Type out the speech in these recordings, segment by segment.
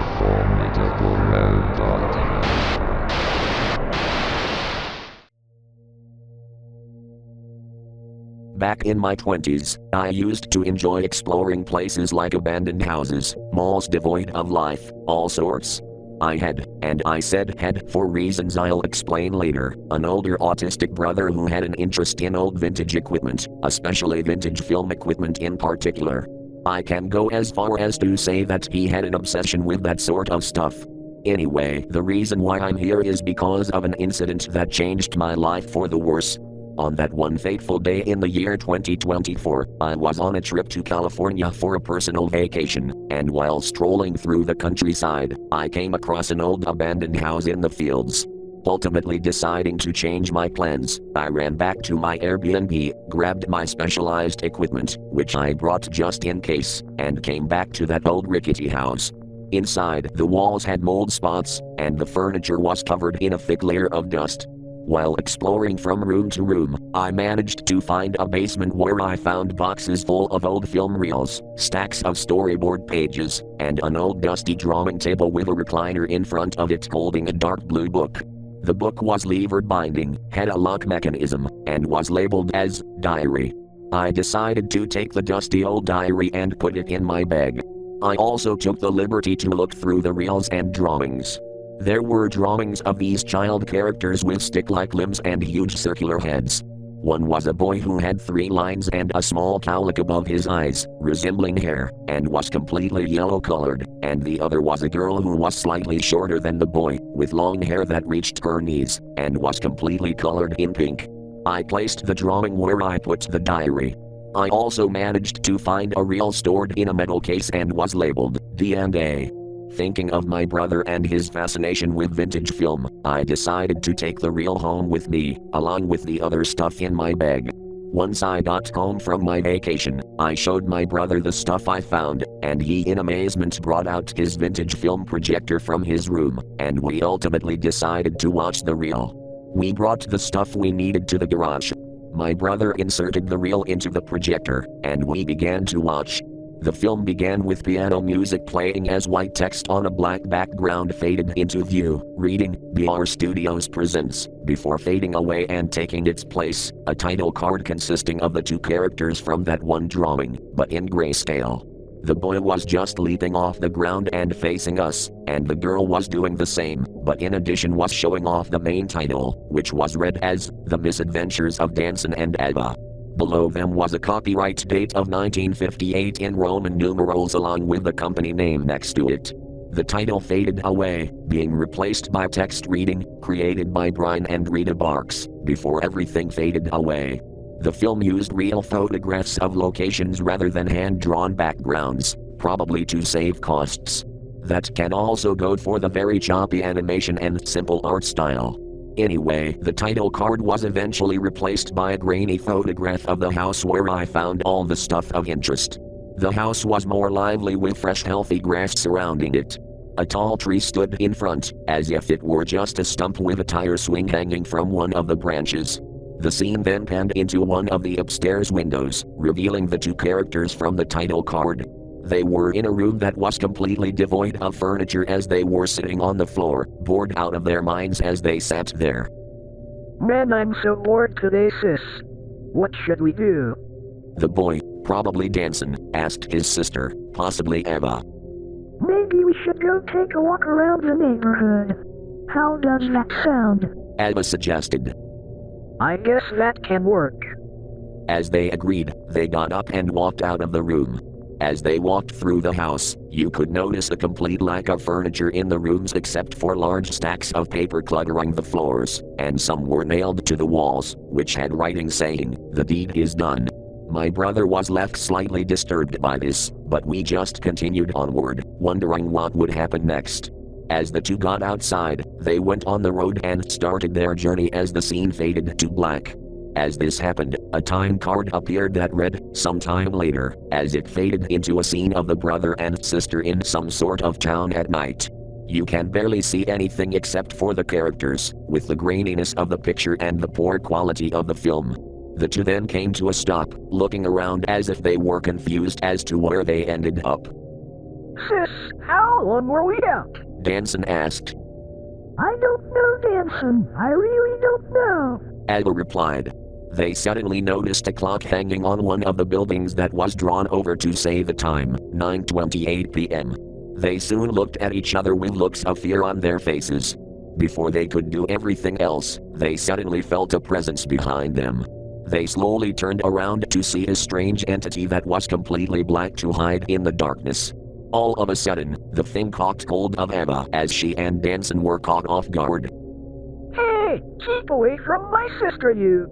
formidable robot. Back in my 20s, I used to enjoy exploring places like abandoned houses, malls devoid of life, all sorts. I had, and I said had for reasons I'll explain later, an older autistic brother who had an interest in old vintage equipment, especially vintage film equipment in particular. I can go as far as to say that he had an obsession with that sort of stuff. Anyway, the reason why I'm here is because of an incident that changed my life for the worse. On that one fateful day in the year 2024, I was on a trip to California for a personal vacation, and while strolling through the countryside, I came across an old abandoned house in the fields. Ultimately deciding to change my plans, I ran back to my Airbnb, grabbed my specialized equipment, which I brought just in case, and came back to that old rickety house. Inside, the walls had mold spots, and the furniture was covered in a thick layer of dust. While exploring from room to room, I managed to find a basement where I found boxes full of old film reels, stacks of storyboard pages, and an old dusty drawing table with a recliner in front of it holding a dark blue book. The book was levered binding, had a lock mechanism, and was labeled as diary. I decided to take the dusty old diary and put it in my bag. I also took the liberty to look through the reels and drawings. There were drawings of these child characters with stick-like limbs and huge circular heads. One was a boy who had 3 lines and a small cowlick above his eyes, resembling hair, and was completely yellow-colored, and the other was a girl who was slightly shorter than the boy, with long hair that reached her knees, and was completely colored in pink. I placed the drawing where I put the diary. I also managed to find a reel stored in a metal case and was labeled D&A. Thinking of my brother and his fascination with vintage film, I decided to take the reel home with me, along with the other stuff in my bag. Once I got home from my vacation, I showed my brother the stuff I found, and he in amazement brought out his vintage film projector from his room, and we ultimately decided to watch the reel. We brought the stuff we needed to the garage. My brother inserted the reel into the projector, and we began to watch. The film began with piano music playing as white text on a black background faded into view, reading, BR Studios presents, before fading away and taking its place, a title card consisting of the 2 characters from that one drawing, but in grayscale. The boy was just leaping off the ground and facing us, and the girl was doing the same, but in addition was showing off the main title, which was read as, The Misadventures of Danson and Eva. Below them was a copyright date of 1958 in Roman numerals along with the company name next to it. The title faded away, being replaced by text reading, created by Brian and Rita Barks, before everything faded away. The film used real photographs of locations rather than hand-drawn backgrounds, probably to save costs. That can also go for the very choppy animation and simple art style. Anyway, the title card was eventually replaced by a grainy photograph of the house where I found all the stuff of interest. The house was more lively with fresh healthy grass surrounding it. A tall tree stood in front, as if it were just a stump with a tire swing hanging from one of the branches. The scene then panned into one of the upstairs windows, revealing the 2 characters from the title card. They were in a room that was completely devoid of furniture as they were sitting on the floor, bored out of their minds as they sat there. Man, I'm so bored today, sis. What should we do? The boy, probably Danson, asked his sister, possibly Eva. Maybe we should go take a walk around the neighborhood. How does that sound? Eva suggested. I guess that can work. As they agreed, they got up and walked out of the room. As they walked through the house, you could notice a complete lack of furniture in the rooms except for large stacks of paper cluttering the floors, and some were nailed to the walls, which had writing saying, "The deed is done." My brother was left slightly disturbed by this, but we just continued onward, wondering what would happen next. As the 2 got outside, they went on the road and started their journey as the scene faded to black. As this happened, a time card appeared that read, "Sometime later," as it faded into a scene of the brother and sister in some sort of town at night. You can barely see anything except for the characters, with the graininess of the picture and the poor quality of the film. The 2 then came to a stop, looking around as if they were confused as to where they ended up. Sis, how long were we out? Danson asked. I don't know, Danson. I really don't know. Ava replied. They suddenly noticed a clock hanging on one of the buildings that was drawn over to say the time, 9:28 p.m. They soon looked at each other with looks of fear on their faces. Before they could do everything else, they suddenly felt a presence behind them. They slowly turned around to see a strange entity that was completely black to hide in the darkness. All of a sudden, the thing caught hold of Emma as she and Danson were caught off guard. Hey, keep away from my sister, you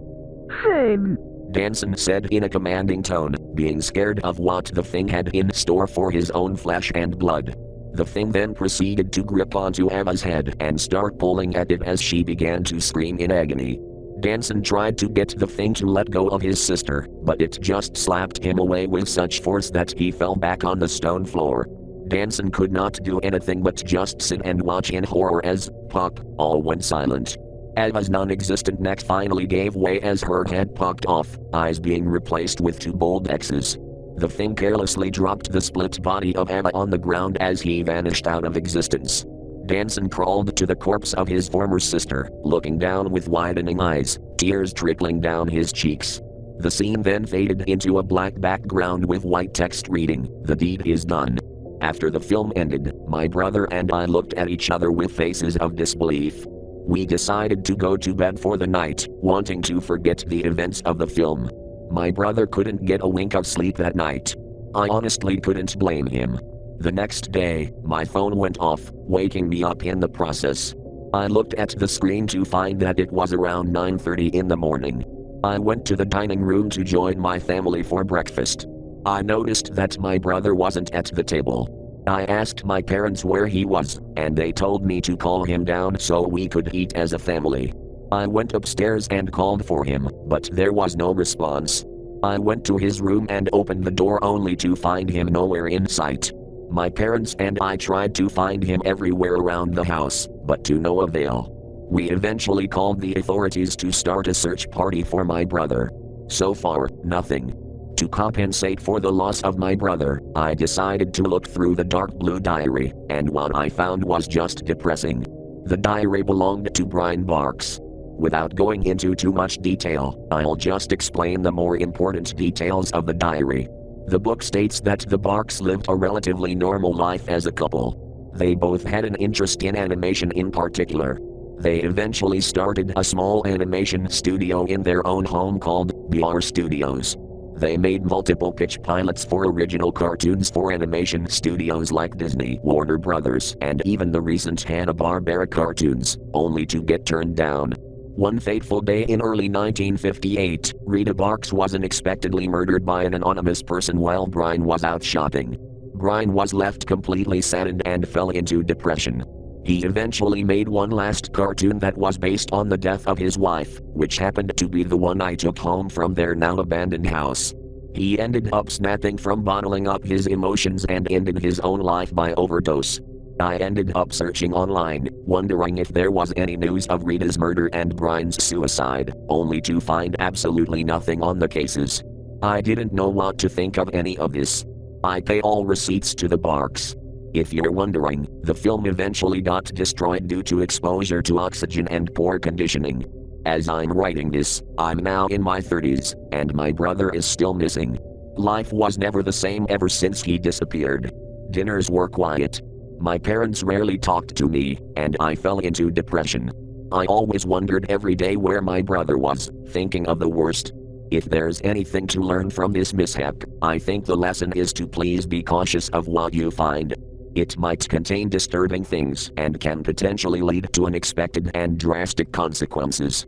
thing, Danson said in a commanding tone, being scared of what the thing had in store for his own flesh and blood. The thing then proceeded to grip onto Emma's head and start pulling at it as she began to scream in agony. Danson tried to get the thing to let go of his sister, but it just slapped him away with such force that he fell back on the stone floor. Danson could not do anything but just sit and watch in horror as, pop, all went silent. Ava's non-existent neck finally gave way as her head popped off, eyes being replaced with two bold X's. The thing carelessly dropped the split body of Ava on the ground as he vanished out of existence. Danson crawled to the corpse of his former sister, looking down with widening eyes, tears trickling down his cheeks. The scene then faded into a black background with white text reading, "The deed is done." After the film ended, my brother and I looked at each other with faces of disbelief. We decided to go to bed for the night, wanting to forget the events of the film. My brother couldn't get a wink of sleep that night. I honestly couldn't blame him. The next day, my phone went off, waking me up in the process. I looked at the screen to find that it was around 9:30 in the morning. I went to the dining room to join my family for breakfast. I noticed that my brother wasn't at the table. I asked my parents where he was, and they told me to call him down so we could eat as a family. I went upstairs and called for him, but there was no response. I went to his room and opened the door only to find him nowhere in sight. My parents and I tried to find him everywhere around the house, but to no avail. We eventually called the authorities to start a search party for my brother. So far, nothing. To compensate for the loss of my brother, I decided to look through the dark blue diary, and what I found was just depressing. The diary belonged to Brian Barks. Without going into too much detail, I'll just explain the more important details of the diary. The book states that the Barks lived a relatively normal life as a couple. They both had an interest in animation in particular. They eventually started a small animation studio in their own home called BR Studios. They made multiple pitch pilots for original cartoons for animation studios like Disney, Warner Brothers, and even the recent Hanna-Barbera cartoons, only to get turned down. One fateful day in early 1958, Rita Barks was unexpectedly murdered by an anonymous person while Brian was out shopping. Brian was left completely saddened and fell into depression. He eventually made one last cartoon that was based on the death of his wife, which happened to be the one I took home from their now abandoned house. He ended up snapping from bottling up his emotions and ended his own life by overdose. I ended up searching online, wondering if there was any news of Rita's murder and Brian's suicide, only to find absolutely nothing on the cases. I didn't know what to think of any of this. I pay all receipts to the Barks. If you're wondering, the film eventually got destroyed due to exposure to oxygen and poor conditioning. As I'm writing this, I'm now in my 30s, and my brother is still missing. Life was never the same ever since he disappeared. Dinners were quiet. My parents rarely talked to me, and I fell into depression. I always wondered every day where my brother was, thinking of the worst. If there's anything to learn from this mishap, I think the lesson is to please be cautious of what you find. It might contain disturbing things and can potentially lead to unexpected and drastic consequences.